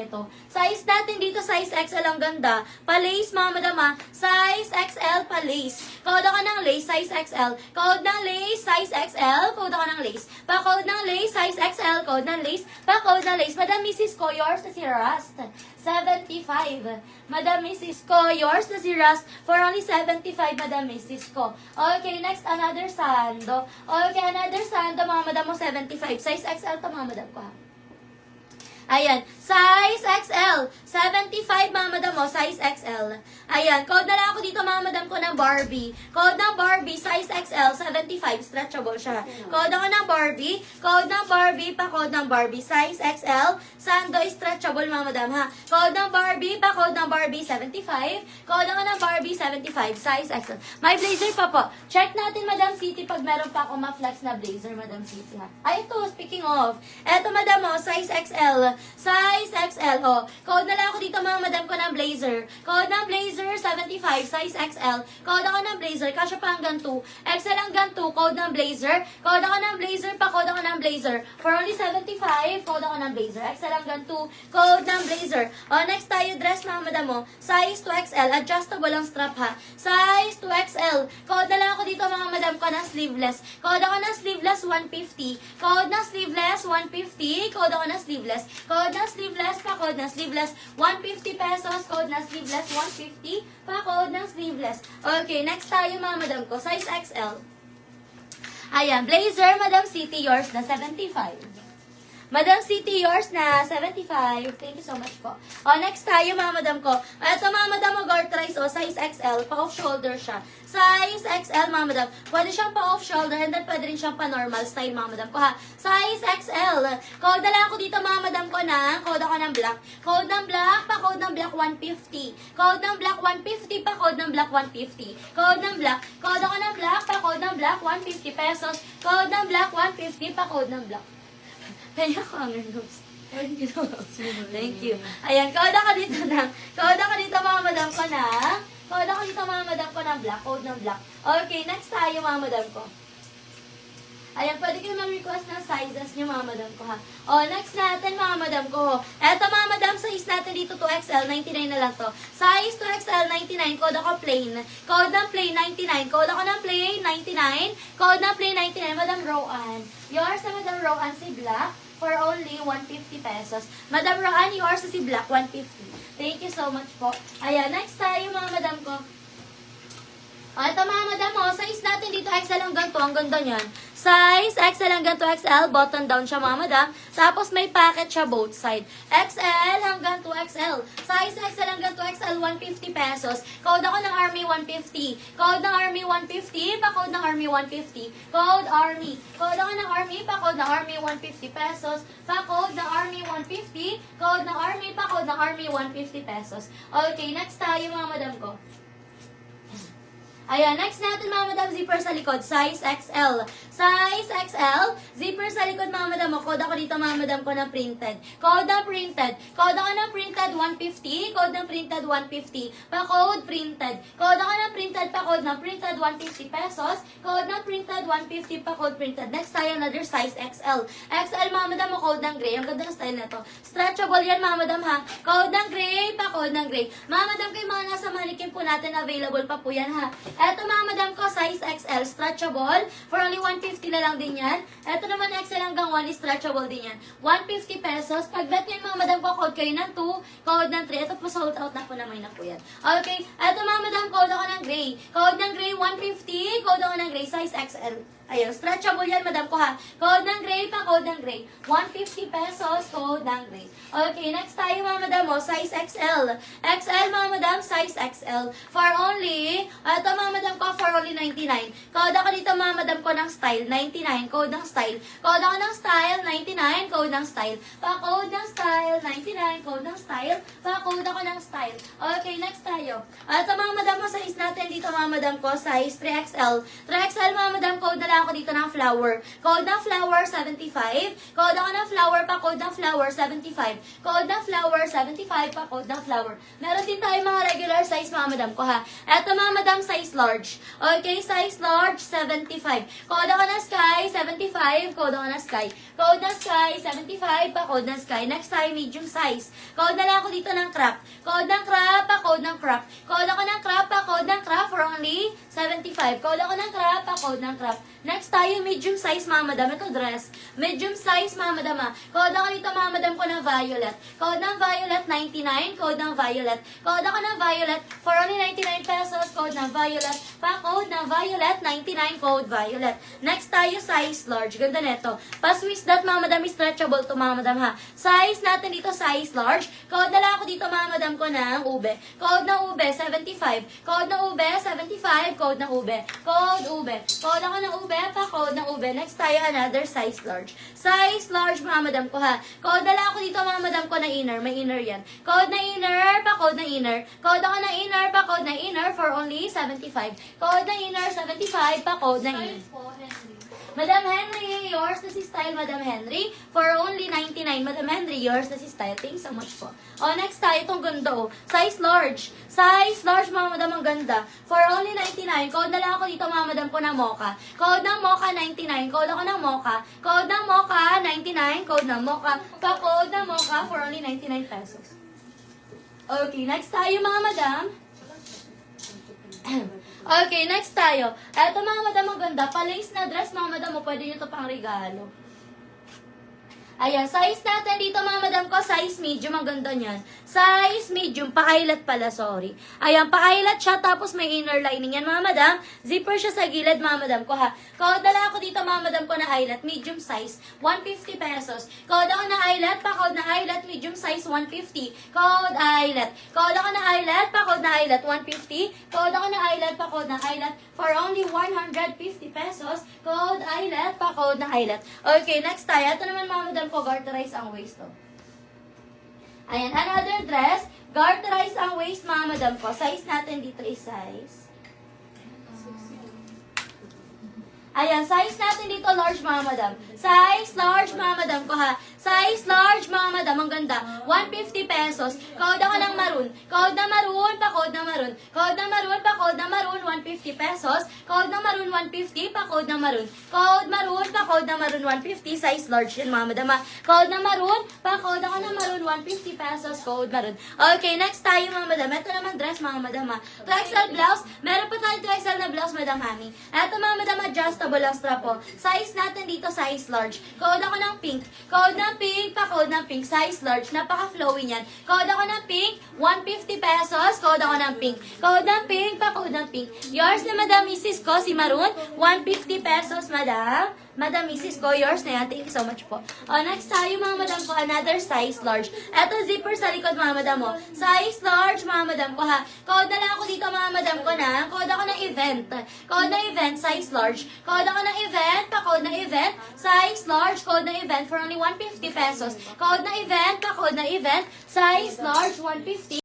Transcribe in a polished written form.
Ito. Size natin dito, size XL ang ganda. Pa-lace, mga madam ha. Size XL pa-lace. Code ako ng lace, size XL. Code ng lace, size XL. Code ako ng lace. Pa-code ng lace, size XL. Code ng lace. Pa-code ng lace. Madam Mrs. ko, yours na si Rust. 75. Madam Mrs. ko, yours na si Rust. For only 75, Madam Mrs. ko. Okay, next, another sando. Okay, another sando, mga madam mo, 75. Size XL to, mga madam ko ha. Ayan, size XL. 75, mga madam mo, size XL. Ayan, code na lang ako dito, mga madam ko, ng Barbie. Code ng Barbie, size XL, 75, stretchable siya. Code ako ng Barbie, pa-code ng Barbie, size XL, sando, stretchable, mga madam, ha. Code ng Barbie, pa-code ng Barbie, 75. Code ako ng Barbie, 75, size XL. May blazer pa po. Check natin, Madam City, pag meron pa ako ma-flex na blazer, Madam City, ha. Ay, ito, speaking of. Eto, madam, mo, size XL. Size XL, oh. Code na lang ako dito, mga madam ko, ng blazer. Code ng blazer, 75, size XL. Code ako ng blazer, kasya pa hanggang 2. XL hanggang 2, code ng blazer. Code ako ng blazer, pa code ako ng blazer. For only 75, code ako ng blazer. XL hanggang 2, code ng blazer. Oh, next tayo, dress, mga madam mo. Size 2XL, adjustable ang strap, ha. Size 2XL. Code na lang ako dito, mga madam ko, ng sleeveless. Code ako ng sleeveless, 150. Code ng sleeveless, 150. Code ako ng sleeveless. Code na sleeveless, pa-code na sleeveless, 150 pesos. Code na sleeveless, 150. Pa-code na sleeveless. Okay, next tayo, mga madam ko. Size XL. Ayan, blazer, Madam City, yours na 75. Madam City, yours na 75. Thank you so much po. O, next tayo, mga madam ko. Ito, mga madam mo, Gortrice, o, size XL. Pa-off shoulder siya. Size XL, mga madam. Pwede siyang pa-off shoulder and then pwede rin siyang pa-normal style, mga madam ko, ha. Size XL. Code na lang ako dito, mga madam ko, na code ako ng black. Code ng black, pa-code ng black, 150. Code ng black, 150. Pa-code ng black, 150. Code ng black. Code ako ng black, pa-code ng black, 150 pesos. Code ng black, 150. Pa-code ng black. Kaya ko ang nose. Thank you. Ayan, code ako dito na. Code ako dito, mga madam ko, na. Code ako dito, mga madam ko, ng black. Code ng black. Okay, next tayo, mga madam ko. Ayan, pwede kayo mag-request ng sizes niyo, mga madam ko, ha. O, next natin, mga madam ko. Eto, mga madam, size natin dito 2XL, 99 na lang to. Size 2XL, 99. Code ako plain. Code ng plain, 99. Code ako ng plain, 99. Code ng plain, 99. Madam Roan. Yours na, Madam Roan, si black. For only 150 pesos. Madam Roan, yours na si black, 150. Thank you so much po. Ayan, next tayo, mga madam ko. O, ito, mga madam, o, size natin dito, XL hanggang 2. Ang ganda niyan. Size XL hanggang 2XL, button down siya, mga madam. Tapos may packet siya both side. XL hanggang 2XL. Size XL hanggang 2XL, 150 pesos. Code ako ng Army, 150. Code ng Army, 150. Pa-code ng Army, 150. Code Army. Code ako ng Army, pa-code ng Army, 150 pesos. Pa-code ng Army, 150. Code ng Army, pa-code ng Army, 150 pesos. Okay, next tayo, mga madam ko. Ayan, next natin, mga madam, zipper sa likod, size XL. Size XL, zipper sa likod, mga madam, o, code ako dito, mga madam ko, ng printed. Code ng printed. Code ako ng printed, 150. Code ng printed, 150. Pa-code printed. Code ako ng printed, pa-code ng printed, 150 pesos. Code ng printed, 150. Pa-code printed. Next tayo, another size XL. XL, mga madam, o, code ng gray. Ang ganda ng style na to. Stretchable yan, mga madam, ha. Code ng gray, pa-code ng gray. Mga madam, kayo mga nasa mannequin po natin, available pa po yan, ha. Eto, mga madam ko, size XL, stretchable. For only 150 na lang din yan. Eto naman, XL hanggang 1 is stretchable din yan. 150 pesos. Pag bet nyo, mga madam ko, code kayo ng 2, code ng 3. Ito po, sold out na po naman na po yan. Okay. Eto, mga madam, code ako ng gray. Code ng gray, 150. Code ako ng gray, size XL. Ayun, stretchable yan, madam ko, ha. Code ng gray, pa code ng gray. 150 pesos, code ng gray. Okay, next tayo, mga madam, mo, size XL. XL, mga madam, size XL. For only, ito, mga madam ko, for only 99. Code ako dito, mga madam ko, ng style, 99. Code ng style. Code ako ng style, 99. Code ng style. Pa-code ng style, 99. Code ng style. Pa-code ako ng style. Okay, next tayo. Ito, mga madam mo, size natin dito, mga madam ko, size 3XL. 3XL, mga madam, code na lang ako dito ng flower. Code ng flower, 75. Code ako ng flower, pa code ng flower, 75. Code ng flower, 75. Pa code ng flower. Meron din tayo mga regular size, mga madam ko, ha. Eto, mga madam, size large. Okay, size large, 75. Code ako ng Sky, 75. Code ako ng Sky. Code ng Sky, 75. Pa-code ng Sky. Next tayo, medium size. Code na lang ako dito ng crop. Code ng crop, pa-code ng crop. Code ako ng crop, pa-code ng crop for only 75. Code ako ng crop, pa-code ng crop. Next tayo, medium size, mga madam. Ito dress. Medium size, mga madam. Code ako dito, mga madam ko ng violet. Code ng violet, 99. Code ng violet. Code ako ng violet for only 99 pesos. Code ng violet. Pa-code ng violet, 99. Code violet. Next tayo, size large. Ganda neto. Pa-Swiss dot, mga madam, stretchable to, mga madam, ha. Size natin dito, size large. Code na lang ako dito, mga madam ko ng ube. Code ng ube, 75. Code ng ube, 75. Code ng ube. Code ube. Code ako ng ube, pa-code ng ube. Next tayo, another size large. Size large, mga madam ko, ha. Code na lang ako dito, mga madam ko na inner. May inner yan. Code na inner, pa-code na inner. Code ako na inner, pa-code na inner for only 75. Code na inner, 75, pa-code na inner. Madam Henry, yours na si style, Madam Henry. For only 99. Madam Henry, yours na si style. Thanks so much po. O, next tayo, itong ganda, o. Size large. Size large, mga madam, ang ganda. For only 99. Code na lang ako dito, mga madam ko na mocha. Code ng mocha, 99. Code ako ng mocha. Code ng mocha, 99. Code ng mocha. Pa-code ng mocha for only 99 pesos. Okay, next tayo, mga madam. Okay, next tayo. Eto, mga madam, ang ganda. Pa-lace na dress, mga madam mo. Pwede nyo to pang regalo. Ayan, size natin dito, mga madam ko, size medium. Ang ganda niyan. Size medium. Pa-eyelet pala, sorry. Ayan, pa-eyelet siya, tapos may inner lining yan, mga madam. Zipper siya sa gilid, mga madam ko, ha. Code na lang ako dito, mga madam ko, na eyelet. Medium size, 150 pesos. Code ako na eyelet, pa-code na eyelet, medium size, 150. Code eyelet. Code ako na eyelet, pa-code na eyelet, 150. Code ako na eyelet, pa-code na eyelet, for only 150 pesos. Code eyelet, pa-code na eyelet. Okay, next tayo. Ito naman, mga madam ko, garterize ang waist, to. Ayan, another dress. Garterize ang waist, mga madam ko. Size natin dito is size. Ayan, size natin dito, large, mga madam. Size large, mga madam ko, ha. Size large, mga madam. Ang ganda. 150 pesos. Code ako ng maroon. Code na maroon, pa-code na maroon. Code na maroon, pa-code na maroon, 150 pesos. Code na maroon, 150, pa-code na maroon. Code maroon, pa-code na maroon, 150. Size large yun, mga madam, ha. Code na maroon, pa-code ako ng maroon, 150 pesos. Code maroon. Okay, next tayo, mga madam. Ito naman dress, mga madam, ha. 2XL blouse. Meron pa tayo 2XL na blouse, madam, Hami. Ito, mga madam, adjustable ang strap po. Size natin dito, size large. Code ako ng pink. Code ng pink, pa-code ng pink. Size large. Napaka-flowy niyan. Code ako ng pink, 150 pesos. Code ako ng pink. Code ng pink, pa-code ng pink. Yours na, Madam Mrs. ko, si Maroon, 150 pesos, Madam. Madam Mrs. ko, yours na yan. Thank you so much po. Next tayo, mga madam ko, another size large. Eto, zipper sa likod, mga madam mo. Size large, mga madam ko, ha. Code na lang ako dito, mga madam ko, na. Code ako ng event. Code na event, size large. Code ako ng event, pa-code na event, size large. Code na event for only 150 pesos. Code na event, pa-code na event, size large, 150.